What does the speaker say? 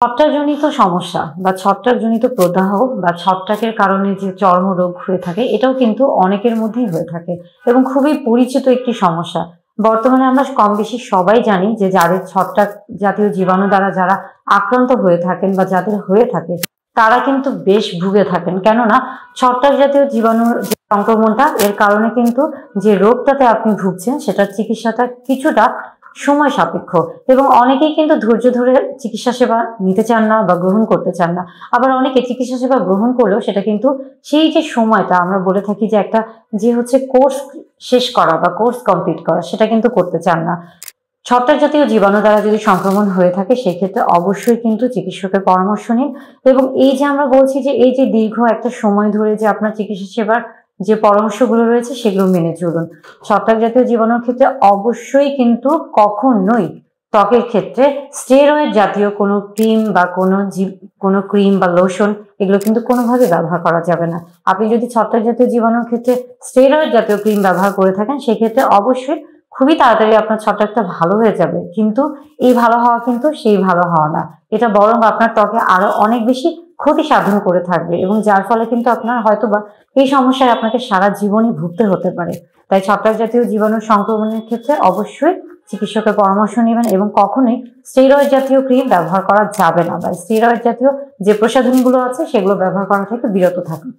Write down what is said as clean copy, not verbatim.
ছত্রাকজনিত সমস্যা বা ছত্রাকজনিত প্রদাহ বা ছত্রাকের কারণে যে চর্মরোগ হয়ে থাকে এটাও কিন্তু অনেকের মধ্যেই হয়ে থাকে এবং খুবই পরিচিত একটি সমস্যা। বর্তমানে আমরা কম বেশি সবাই জানি যে যাদের ছত্রাক জাতীয় জীবাণু দ্বারা যারা আক্রান্ত হয়ে থাকেন বা যাদের হয়ে থাকে তারা কিন্তু বেশ ভুগে থাকেন। কেননা ছত্রাক জাতীয় জীবাণুর যে সংক্রমণটা এর কারণে কিন্তু যে রোগটাতে আপনি ভুগছেন সেটার চিকিৎসাটা কিছুটা সময় সাপেক্ষ এবং অনেকেই কিন্তু ধৈর্য ধরে চিকিৎসা সেবা নিতে চান না বা গ্রহণ করতে চান না। আবার অনেকে চিকিৎসা সেবা গ্রহণ করলেও সেটা কিন্তু সেই যে সময়টা আমরা বলে থাকি যে একটা যে হচ্ছে কোর্স শেষ করা বা কোর্স কমপ্লিট করা সেটা কিন্তু করতে চান না। ছত্রাক জাতীয় জীবাণু দ্বারা যদি সংক্রমণ হয়ে থাকে সেক্ষেত্রে অবশ্যই কিন্তু চিকিৎসকের পরামর্শ নিন এবং এই যে আমরা বলছি যে এই যে দীর্ঘ একটা সময় ধরে যে আপনার চিকিৎসা সেবার যে পরামর্শগুলো রয়েছে সেগুলো মেনে চলুন। ছত্রাক জাতীয় জীবাণুর ক্ষেত্রে অবশ্যই কিন্তু কখনোই ত্বকের ক্ষেত্রে স্টেরয়েড জাতীয় কোনো ক্রিম বা লোশন এগুলো কিন্তু কোনোভাবে ব্যবহার করা যাবে না। আপনি যদি ছত্রাক জাতীয় জীবাণুর ক্ষেত্রে স্টেরয়েড জাতীয় ক্রিম ব্যবহার করে থাকেন সেক্ষেত্রে অবশ্যই খুবই তাড়াতাড়ি আপনার ছত্রাকটা ভালো হয়ে যাবে, কিন্তু এই ভালো হওয়া কিন্তু সেই ভালো হওয়া না। এটা বরং আপনার ত্বকে আরো অনেক বেশি ক্ষতি সাধন করে থাকবে এবং যার ফলে কিন্তু আপনার হয়তোবা এই সমস্যায় আপনাকে সারা জীবনই ভুগতে হতে পারে। তাই ছত্রাক জাতীয় জীবাণু সংক্রমণের ক্ষেত্রে অবশ্যই চিকিৎসকের পরামর্শ নেবেন এবং কখনোই স্টেরয়েড জাতীয় ক্রিম ব্যবহার করা যাবে না বা স্টেরয়েড জাতীয় যে প্রসাধনগুলো আছে সেগুলো ব্যবহার করা থেকে বিরত থাকুন।